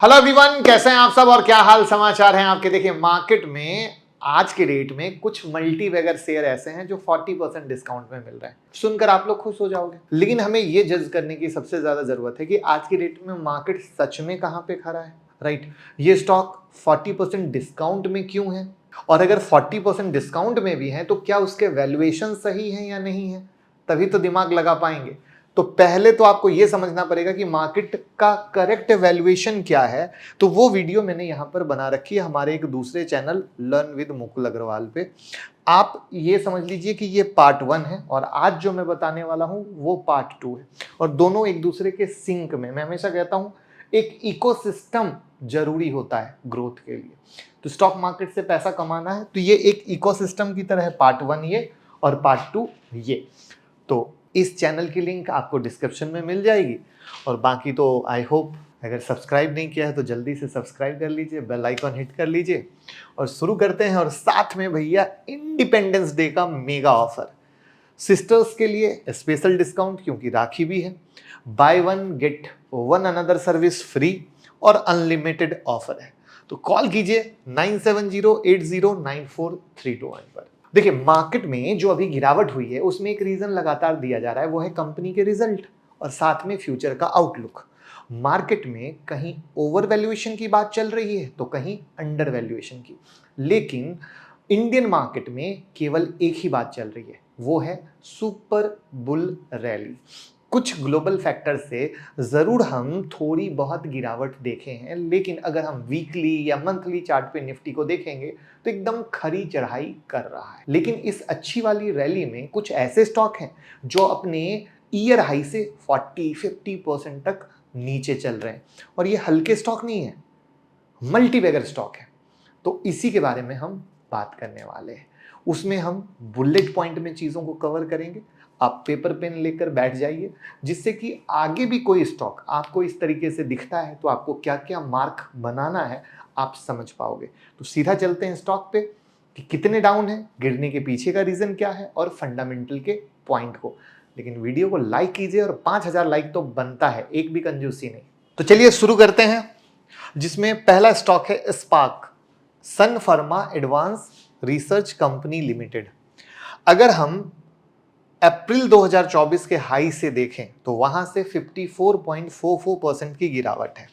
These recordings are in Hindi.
हेलो एवरीवन, कैसे हैं आप सब और क्या हाल समाचार हैं आपके। देखिए मार्केट में आज के डेट में कुछ मल्टी बैगर शेयर ऐसे हैं जो 40% डिस्काउंट में मिल रहे हैं। सुनकर आप लोग खुश हो जाओगे, लेकिन हमें ये जज करने की सबसे ज्यादा जरूरत है कि आज की डेट में मार्केट सच में कहां पे खड़ा है। राइट, ये स्टॉक 40% डिस्काउंट में क्यों है, और अगर 40% डिस्काउंट में भी है तो क्या उसके वैल्यूएशन सही है या नहीं है, तभी तो दिमाग लगा पाएंगे। तो पहले तो आपको यह समझना पड़ेगा कि मार्केट का करेक्ट वैल्यूएशन क्या है। तो वो वीडियो मैंने यहां पर बना रखी है हमारे एक दूसरे channel learn with Mukul Agarwal पे। आप ये समझ लीजिए कि ये पार्ट 1 है और आज जो मैं बताने वाला हूं वो पार्ट 2 है, और दोनों एक दूसरे के सिंक में। मैं हमेशा कहता हूं एक इकोसिस्टम जरूरी होता है ग्रोथ के लिए। तो स्टॉक मार्केट से पैसा कमाना है तो ये एक इकोसिस्टम की तरह है, पार्ट 1 ये और पार्ट 2 ये। तो इस चैनल की लिंक आपको डिस्क्रिप्शन में मिल जाएगी, और बाकी तो आई होप अगर सब्सक्राइब नहीं किया है तो जल्दी से सब्सक्राइब कर लीजिए, बेल आइकॉन हिट कर लीजिए और शुरू करते हैं। और साथ में भैया इंडिपेंडेंस डे का मेगा ऑफर, सिस्टर्स के लिए स्पेशल डिस्काउंट क्योंकि राखी भी है, by one get one another service free और अनलिमिटेड ऑफर है। तो कॉल कीजिए 9708094321 पर। देखिए मार्केट में जो अभी गिरावट हुई है उसमें एक रीजन लगातार दिया जा रहा है, वो है कंपनी के रिजल्ट और साथ में फ्यूचर का आउटलुक। मार्केट में कहीं ओवर वैल्यूएशन की बात चल रही है तो कहीं अंडर वैल्यूएशन की, लेकिन इंडियन मार्केट में केवल एक ही बात चल रही है, वो है सुपर बुल रैली। कुछ ग्लोबल फैक्टर से जरूर हम थोड़ी बहुत गिरावट देखे हैं, लेकिन अगर हम वीकली या मंथली चार्ट पे निफ्टी को देखेंगे तो एकदम खरी चढ़ाई कर रहा है। लेकिन इस अच्छी वाली रैली में कुछ ऐसे स्टॉक हैं जो अपने ईयर हाई से 40-50% तक नीचे चल रहे हैं, और ये हल्के स्टॉक नहीं है, मल्टी बैगर स्टॉक है। तो इसी के बारे में हम बात करने वाले हैं। उसमें हम बुलेट पॉइंट में चीजों को कवर करेंगे। आप पेपर पेन लेकर बैठ जाइए, जिससे कि आगे भी कोई स्टॉक आपको इस तरीके से दिखता है तो आपको क्या क्या मार्क बनाना है आप समझ पाओगे। तो सीधा चलते हैं स्टॉक पे कि कितने डाउन है, गिरने के पीछे का रीजन क्या है और फंडामेंटल के पॉइंट को। लेकिन वीडियो को लाइक कीजिए, और 5000 लाइक तो बनता है, एक भी कंजूसी नहीं। तो चलिए शुरू करते हैं, जिसमें पहला स्टॉक है SPARC, Sun Pharma advance research company limited. अगर हम अप्रैल 2024 के हाई से देखें तो वहां से 54.44% की गिरावट है।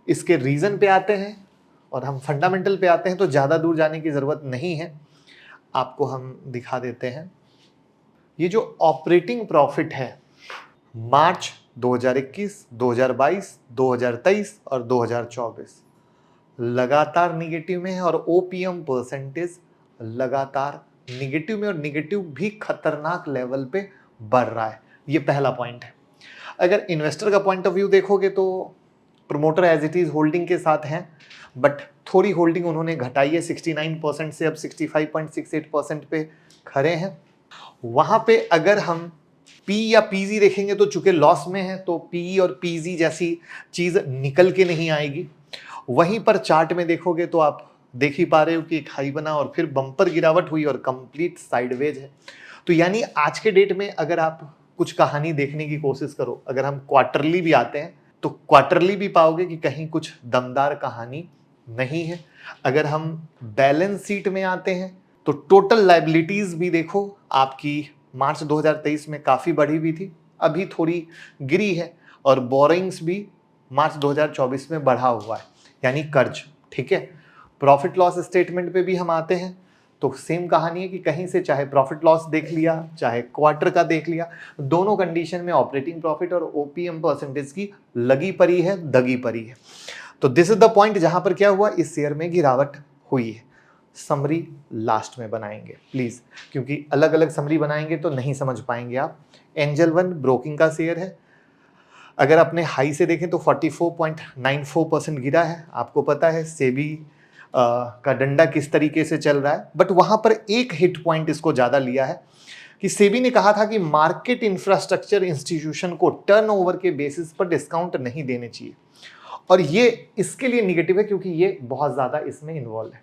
इसके रीजन पे आते हैं और हम फंडामेंटल पे आते हैं, तो ज्यादा दूर जाने की जरूरत नहीं है, आपको हम दिखा देते हैं। ये जो ऑपरेटिंग प्रॉफिट है मार्च 2021, 2022, 2023 और 2024 लगातार निगेटिव में है, और ओपीएम परसेंटेज लगातार निगेटिव में, और निगेटिव भी खतरनाक लेवल पे बढ़ रहा है। ये पहला पॉइंट है। अगर इन्वेस्टर का पॉइंट ऑफ व्यू देखोगे तो promoter as it is holding के साथ हैं, बट थोड़ी होल्डिंग उन्होंने घटाई है, 69% से अब 65.68% पे खड़े हैं। वहां पे अगर हम पी या पीजी देखेंगे तो चूंकि लॉस में है तो पी और पीजी जैसी चीज निकल के नहीं आएगी। वहीं पर चार्ट में देखोगे तो आप देख ही पा रहे हो कि एक हाई बना और फिर बम्पर गिरावट हुई और कंप्लीट साइडवेज है। तो यानी आज के डेट में अगर आप कुछ कहानी देखने की कोशिश करो, अगर हम क्वार्टरली भी आते हैं तो क्वार्टरली भी पाओगे कि कहीं कुछ दमदार कहानी नहीं है। अगर हम बैलेंस शीट में आते हैं तो टोटल लायबिलिटीज भी देखो, आपकी मार्च 2023 में काफी बढ़ी हुई थी, अभी थोड़ी गिरी है, और बोरिंग्स भी मार्च 2024 में बढ़ा हुआ है, यानी कर्ज। ठीक है, प्रॉफिट लॉस स्टेटमेंट पे भी हम आते हैं तो सेम कहानी है कि कहीं से चाहे प्रॉफिट लॉस देख लिया चाहे क्वार्टर का देख लिया, दोनों कंडीशन में ऑपरेटिंग प्रॉफिट और ओपीएम परसेंटेज की लगी पड़ी है, दगी पड़ी है। तो दिस इज द पॉइंट जहां पर क्या हुआ, इस शेयर में गिरावट हुई है। समरी लास्ट में बनाएंगे प्लीज, क्योंकि अलग अलग समरी बनाएंगे तो नहीं समझ पाएंगे आप। एंजल वन ब्रोकिंग का शेयर है। अगर अपने हाई से देखें तो 44.94% गिरा है। आपको पता है सेबी का डंडा किस तरीके से चल रहा है, बट वहां पर एक हिट पॉइंट इसको ज्यादा लिया है कि सेबी ने कहा था कि मार्केट इंफ्रास्ट्रक्चर इंस्टीट्यूशन को टर्नओवर के बेसिस पर डिस्काउंट नहीं देने चाहिए, और ये इसके लिए निगेटिव है क्योंकि ये बहुत ज्यादा इसमें इन्वॉल्व है।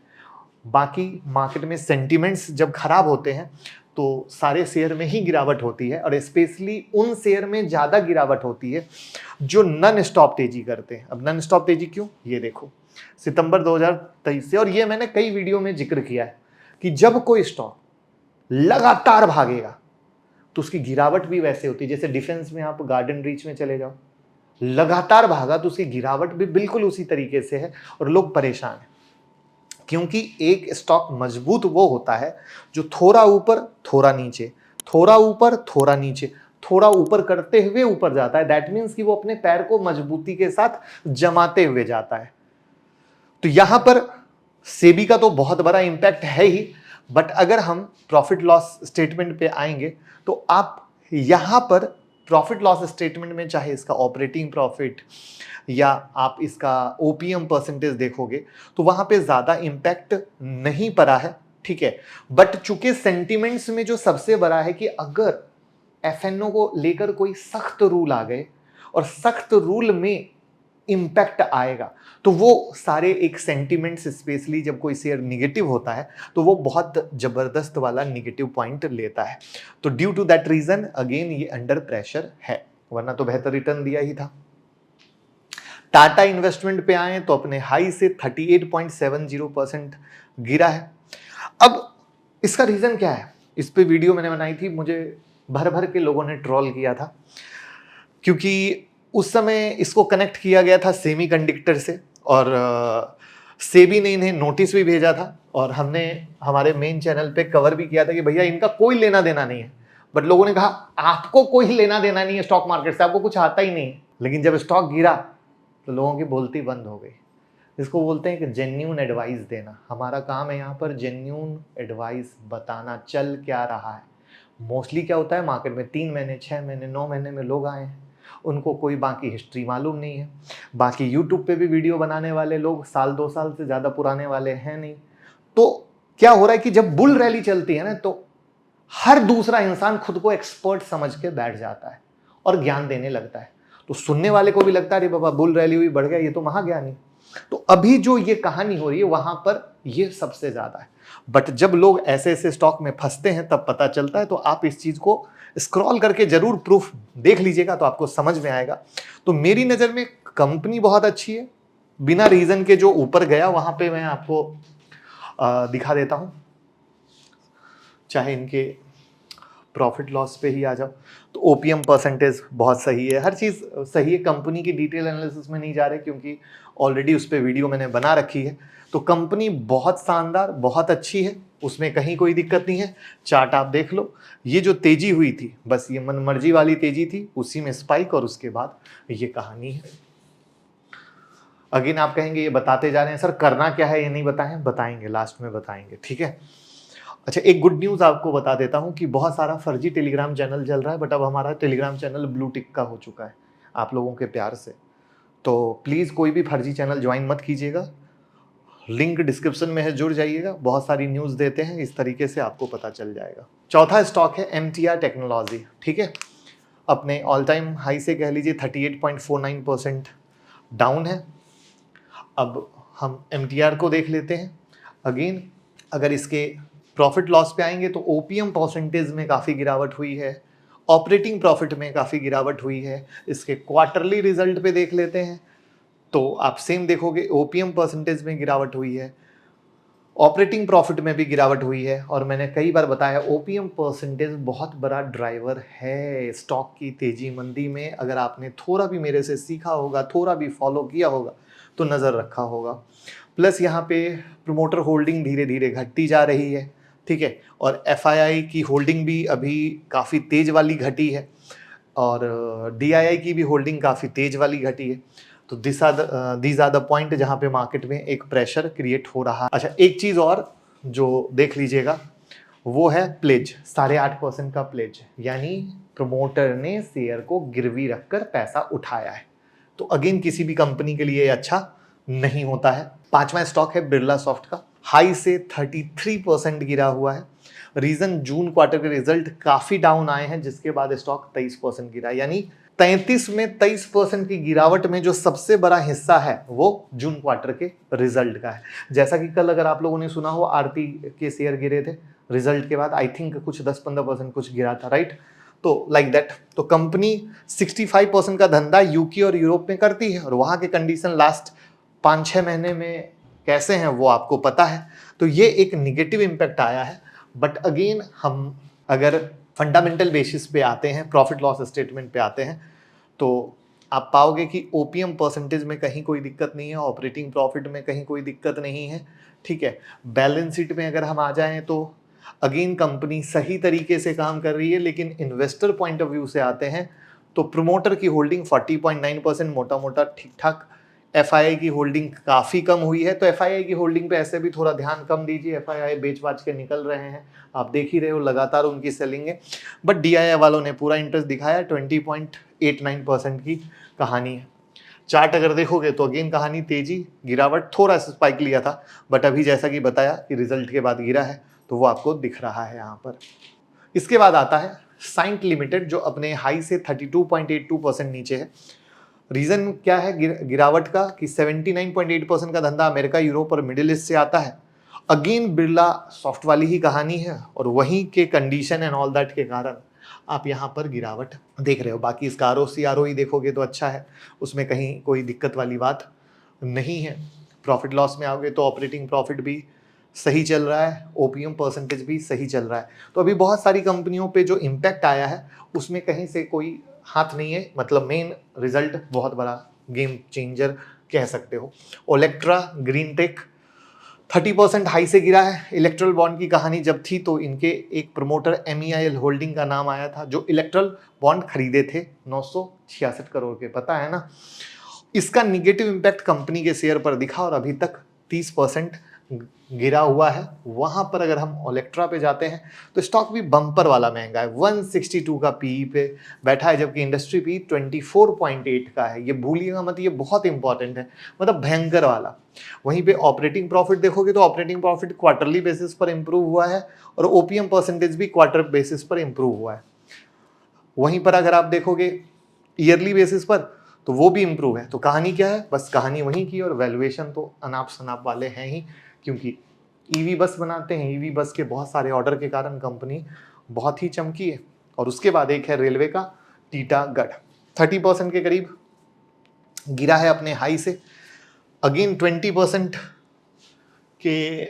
बाकी मार्केट में सेंटिमेंट्स जब खराब होते हैं तो सारे शेयर में ही गिरावट होती है, और स्पेशली उन शेयर में ज़्यादा गिरावट होती है जो नन स्टॉप तेजी करते हैं। अब नन स्टॉप तेजी क्यों, ये देखो सितंबर 2023 से, और ये मैंने कई वीडियो में जिक्र किया है कि जब कोई स्टॉक लगातार भागेगा तो उसकी गिरावट भी वैसे होती है। जैसे डिफेंस में आप गार्डन रीच में चले जाओ, लगातार भागा तो उसकी गिरावट भी बिल्कुल उसी तरीके से है, और लोग परेशान हैं क्योंकि एक स्टॉक मजबूत वो होता है जो थोड़ा ऊपर थोड़ा नीचे, थोड़ा ऊपर थोड़ा नीचे, थोड़ा ऊपर करते हुए ऊपर जाता है। दैट मीन्स कि वो अपने पैर को मजबूती के साथ जमाते हुए जाता है। तो यहां पर सेबी का तो बहुत बड़ा इंपैक्ट है ही, बट अगर हम प्रॉफिट लॉस स्टेटमेंट पे आएंगे तो आप यहां पर प्रॉफिट लॉस स्टेटमेंट में चाहे इसका ऑपरेटिंग प्रॉफिट या आप इसका ओपीएम परसेंटेज देखोगे तो वहां पे ज्यादा इंपैक्ट नहीं पड़ा है, ठीक है। बट चूंकि सेंटिमेंट्स में जो सबसे बड़ा है कि अगर एफएनओ को लेकर कोई सख्त रूल आ गए और सख्त रूल में इम्पैक्ट आएगा तो वो सारे एक सेंटिमेंट्स, स्पेशली जब कोई शेयर निगेटिव होता है तो वो बहुत जबरदस्त वाला निगेटिव पॉइंट लेता है। तो due to that reason again ये अंडर प्रेशर है, वरना तो बेहतर रिटर्न दिया ही था। टाटा इन्वेस्टमेंट पे आए तो अपने हाई से 38.70% गिरा है। अब इसका रीजन क्या है, इस पे वीडियो मैंने बनाई थी, मुझे भर भर के लोगों ने ट्रोल किया था क्योंकि उस समय इसको कनेक्ट किया गया था सेमीकंडक्टर से, और सेबी ने इन्हें नोटिस भी भेजा था, और हमने हमारे मेन चैनल पे कवर भी किया था कि भैया इनका कोई लेना देना नहीं है। बट लोगों ने कहा आपको कोई लेना देना नहीं है स्टॉक मार्केट से, आपको कुछ आता ही नहीं है। लेकिन जब स्टॉक गिरा तो लोगों की बोलती बंद हो गई। इसको बोलते हैं कि जेन्यून एडवाइस देना। हमारा काम है यहाँ पर जेन्यून एडवाइस बताना, चल क्या रहा है। मोस्टली क्या होता है मार्केट में 3 महीने 6 महीने 9 महीने में लोग आए हैं, उनको कोई बाकी हिस्ट्री मालूम नहीं है। बाकी यूट्यूब पे भी वीडियो बनाने वाले लोग साल 2 साल से ज़्यादा पुराने वाले हैं नहीं। तो क्या हो रहा है कि जब बुल रैली चलती है ना तो हर दूसरा इंसान खुद को एक्सपर्ट समझ के बैठ जाता है और ज्ञान देने लगता है। तो सुनने वाले को भी लगता है अरे बाबा बुल रैली हुई बढ़ गया, ये तो महाज्ञानी। तो अभी जो ये कहानी हो रही है वहां पर ये सबसे ज्यादा है। बट जब लोग ऐसे ऐसे स्टॉक में फंसते हैं तब पता चलता है। तो आप इस चीज को स्क्रॉल करके जरूर प्रूफ देख लीजिएगा तो आपको समझ में आएगा। तो मेरी नजर में कंपनी बहुत अच्छी है, बिना रीजन के जो ऊपर गया वहां पे मैं आपको दिखा देता हूं। चाहे इनके प्रॉफिट लॉस पे ही आ जाओ तो ओपीएम परसेंटेज बहुत सही है, हर चीज़ सही है। कंपनी की डिटेल एनालिसिस में नहीं जा रहे क्योंकि ऑलरेडी उस पर वीडियो मैंने बना रखी है। तो कंपनी बहुत शानदार, बहुत अच्छी है, उसमें कहीं कोई दिक्कत नहीं है। चार्ट आप देख लो, ये जो तेजी हुई थी बस ये मनमर्जी वाली तेजी थी, उसी में स्पाइक और उसके बाद ये कहानी है। अगेन आप कहेंगे ये बताते जा रहे हैं सर करना क्या है, ये नहीं बताएं, बताएंगे लास्ट में बताएंगे, ठीक है। अच्छा एक गुड न्यूज़ आपको बता देता हूँ कि बहुत सारा फर्जी टेलीग्राम चैनल चल रहा है, बट अब हमारा टेलीग्राम चैनल ब्लू टिक का हो चुका है आप लोगों के प्यार से। तो प्लीज़ कोई भी फर्जी चैनल ज्वाइन मत कीजिएगा, लिंक डिस्क्रिप्शन में है, जुड़ जाइएगा। बहुत सारी न्यूज़ देते हैं, इस तरीके से आपको पता चल जाएगा। चौथा स्टॉक है MTR टेक्नोलॉजी, ठीक है। अपने ऑल टाइम हाई से कह लीजिए 38.49% डाउन है। अब हम MTR को देख लेते हैं। अगेन अगर इसके प्रॉफिट लॉस पे आएंगे तो ओपीएम परसेंटेज में काफ़ी गिरावट हुई है, ऑपरेटिंग प्रॉफिट में काफ़ी गिरावट हुई है। इसके क्वार्टरली रिजल्ट पे देख लेते हैं तो आप सेम देखोगे ओपीएम परसेंटेज में गिरावट हुई है, ऑपरेटिंग प्रॉफिट में भी गिरावट हुई है। और मैंने कई बार बताया ओपीएम परसेंटेज बहुत बड़ा ड्राइवर है स्टॉक की तेजी मंदी में। अगर आपने थोड़ा भी मेरे से सीखा होगा, थोड़ा भी फॉलो किया होगा तो नज़र रखा होगा। प्लस यहाँ पे प्रमोटर होल्डिंग धीरे धीरे घटती जा रही है, ठीक है। और एफआईआई की होल्डिंग भी अभी काफ़ी तेज वाली घटी है, और डीआईआई की भी होल्डिंग काफ़ी तेज वाली घटी है। तो दीज आर द पॉइंट जहाँ पे मार्केट में एक प्रेशर क्रिएट हो रहा है। अच्छा एक चीज़ और जो देख लीजिएगा वो है प्लेज, 8.5% का प्लेज, यानी प्रमोटर ने शेयर को गिरवी रखकर पैसा उठाया है। तो अगेन किसी भी कंपनी के लिए अच्छा नहीं होता है। 5वां स्टॉक है बिरला सॉफ्ट का, हाई से 33% गिरा हुआ है। रीजन जून क्वार्टर के रिजल्ट काफी डाउन आए हैं, जिसके बाद स्टॉक 23% गिरा। यानी 33 में 23% की गिरावट में जो सबसे बड़ा हिस्सा है वो जून क्वार्टर के रिजल्ट का है। जैसा कि कल अगर आप लोगों ने सुना हो, आरती के शेयर गिरे थे रिजल्ट के बाद, आई थिंक कुछ 10-15% कुछ गिरा था, राइट। तो लाइक दैट, तो कंपनी 65% का धंधा यूके और यूरोप में करती है, और वहां के कंडीशन लास्ट 5-6 महीने में कैसे हैं वो आपको पता है। तो ये एक निगेटिव इम्पैक्ट आया है। बट अगेन, हम अगर फंडामेंटल बेसिस पे आते हैं, प्रॉफिट लॉस स्टेटमेंट पे आते हैं, तो आप पाओगे कि ओपीएम परसेंटेज में कहीं कोई दिक्कत नहीं है, ऑपरेटिंग प्रॉफिट में कहीं कोई दिक्कत नहीं है, ठीक है। बैलेंस शीट में अगर हम आ जाएं तो अगेन कंपनी सही तरीके से काम कर रही है। लेकिन इन्वेस्टर पॉइंट ऑफ व्यू से आते हैं तो प्रोमोटर की होल्डिंग 40.9%, मोटा मोटा ठीक ठाक। एफआईआई की होल्डिंग काफ़ी कम हुई है, तो एफआईआई की होल्डिंग पे ऐसे भी थोड़ा ध्यान कम दीजिए। एफआईआई बेच बाच के निकल रहे हैं, आप देख ही रहे हो, लगातार उनकी सेलिंग है। बट डीआईआई वालों ने पूरा इंटरेस्ट दिखाया, 20.89% की कहानी है। चार्ट अगर देखोगे तो अगेन कहानी तेजी गिरावट, थोड़ा सा स्पाइक लिया था, बट अभी जैसा कि बताया कि रिजल्ट के बाद गिरा है, तो वो आपको दिख रहा है यहाँ पर। इसके बाद आता है साइंट लिमिटेड, जो अपने हाई से 32.82% नीचे है। रीजन क्या है गिरावट का, कि 79.8% का धंधा अमेरिका, यूरोप और मिडिल ईस्ट से आता है। अगेन बिरला सॉफ्ट वाली ही कहानी है, और वहीं के कंडीशन एंड ऑल दैट के कारण आप यहाँ पर गिरावट देख रहे हो। बाकी इसका आरओई देखोगे तो अच्छा है, उसमें कहीं कोई दिक्कत वाली बात नहीं है। प्रॉफिट लॉस में आओगे तो ऑपरेटिंग प्रॉफिट भी सही चल रहा है, ओपीएम परसेंटेज भी सही चल रहा है। तो अभी बहुत सारी कंपनियों पे जो इम्पैक्ट आया है उसमें कहीं से कोई हाथ नहीं है, मतलब मेन रिजल्ट बहुत बड़ा गेम चेंजर कह सकते हो। ओलेक्ट्रा ग्रीन टेक 30% हाई से गिरा है। इलेक्ट्रल बॉन्ड की कहानी जब थी तो इनके एक प्रमोटर MEIL होल्डिंग का नाम आया था, जो इलेक्ट्रल बॉन्ड खरीदे थे 966 करोड़ के, पता है ना। इसका निगेटिव इम्पैक्ट कंपनी के शेयर पर दिखा, और अभी तक 30% गिरा हुआ है। वहां पर अगर हम ओलेक्ट्रा पे जाते हैं तो स्टॉक भी बम्पर वाला महंगा है, 162 का पीई पे बैठा है, जबकि इंडस्ट्री पी 24.8 का है। ये भूलिएगा मत, ये बहुत इंपॉर्टेंट है, मतलब भयंकर वाला। वहीं पे ऑपरेटिंग प्रॉफिट देखोगे तो ऑपरेटिंग प्रॉफिट क्वार्टरली बेसिस पर इंप्रूव हुआ है, और ओपीएम परसेंटेज भी क्वार्टर बेसिस पर इंप्रूव हुआ है। वहीं पर अगर आप देखोगे ईयरली बेसिस पर तो वो भी इंप्रूव है। तो कहानी क्या है, बस कहानी वहीं की, और वैल्यूएशन तो अनाप शनाप वाले हैं ही, क्योंकि ईवी बस बनाते हैं, ईवी बस के बहुत सारे ऑर्डर के कारण कंपनी बहुत ही चमकी है। और उसके बाद एक है रेलवे का टीटागढ़, 30% के करीब गिरा है अपने हाई से। अगेन 20% के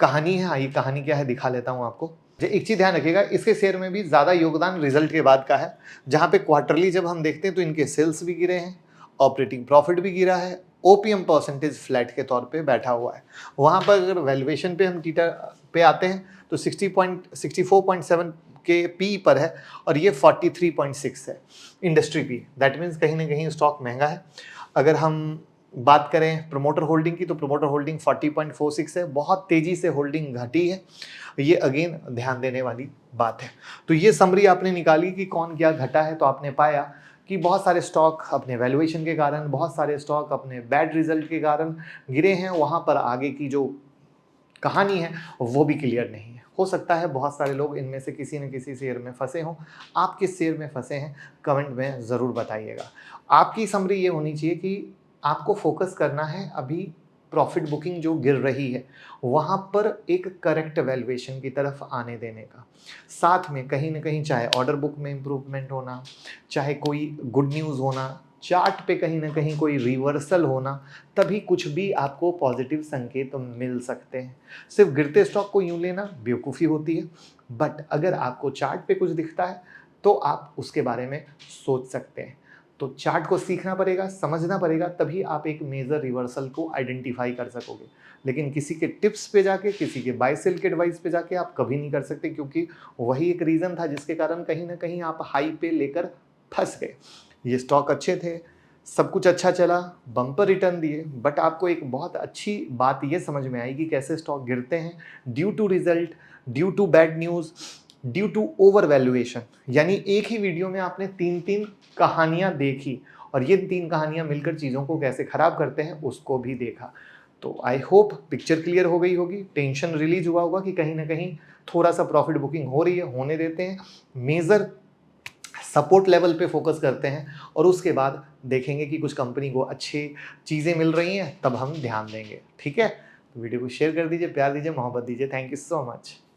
कहानी है। आई कहानी क्या है दिखा लेता हूं आपको। एक चीज ध्यान रखिएगा, इसके शेयर में भी ज्यादा योगदान रिजल्ट के बाद का है, जहां पे क्वार्टरली जब हम देखते हैं तो इनके सेल्स भी गिरे हैं, ऑपरेटिंग प्रॉफिट भी गिरा है, ओपीएम परसेंटेज फ्लैट के तौर पे बैठा हुआ है। वहां पर अगर वैल्यूएशन पे हम टीटा पे आते हैं तो 64.7 के पी पर है, और ये 43.6 है इंडस्ट्री पी। दैट मीन्स कहीं ना कहीं स्टॉक महंगा है। अगर हम बात करें प्रमोटर होल्डिंग की, तो प्रमोटर होल्डिंग 40.46 है, बहुत तेजी से होल्डिंग घटी है। ये अगेन ध्यान देने वाली बात है। तो ये समरी आपने निकाली कि कौन क्या घटा है, तो आपने पाया कि बहुत सारे स्टॉक अपने वैल्यूएशन के कारण, बहुत सारे स्टॉक अपने बैड रिजल्ट के कारण गिरे हैं। वहाँ पर आगे की जो कहानी है वो भी क्लियर नहीं है। हो सकता है बहुत सारे लोग इनमें से किसी न किसी शेयर में फंसे हों। आप किस शेयर में फंसे हैं कमेंट में ज़रूर बताइएगा। आपकी समरी ये होनी चाहिए कि आपको फोकस करना है अभी प्रॉफिट बुकिंग जो गिर रही है वहाँ पर एक करेक्ट वैल्यूएशन की तरफ आने देने का, साथ में कहीं ना कहीं चाहे ऑर्डर बुक में इम्प्रूवमेंट होना, चाहे कोई गुड न्यूज़ होना, चार्ट पे कहीं ना कहीं कोई रिवर्सल होना, तभी कुछ भी आपको पॉजिटिव संकेत मिल सकते हैं। सिर्फ गिरते स्टॉक को यूं लेना बेवकूफ़ी होती है, बट अगर आपको चार्ट पे कुछ दिखता है तो आप उसके बारे में सोच सकते हैं। तो चार्ट को सीखना पड़ेगा, समझना पड़ेगा, तभी आप एक मेजर रिवर्सल को आइडेंटिफाई कर सकोगे। लेकिन किसी के टिप्स पे जाके, किसी के बाय सेल के एडवाइस पे जाके आप कभी नहीं कर सकते, क्योंकि वही एक रीज़न था जिसके कारण कहीं ना कहीं आप हाई पे लेकर फंस गए। ये स्टॉक अच्छे थे, सब कुछ अच्छा चला, बम्पर रिटर्न दिए, बट आपको एक बहुत अच्छी बात ये समझ में आई कि कैसे स्टॉक गिरते हैं due to result, due to bad news, due to over valuation. यानी एक ही वीडियो में आपने 3 कहानियां देखी, और ये 3 कहानियां मिलकर चीज़ों को कैसे खराब करते हैं उसको भी देखा। तो आई होप पिक्चर क्लियर हो गई होगी, टेंशन रिलीज हुआ होगा कि कहीं ना कहीं थोड़ा सा प्रॉफिट बुकिंग हो रही है, होने देते हैं, मेजर सपोर्ट लेवल पे फोकस करते हैं और उसके बाद देखेंगे कि कुछ कंपनी को अच्छी चीज़ें मिल रही हैं, तब हम ध्यान देंगे। ठीक है, तो वीडियो को शेयर कर दीजिए, प्यार दीजिए, मोहब्बत दीजिए। Thank you so much.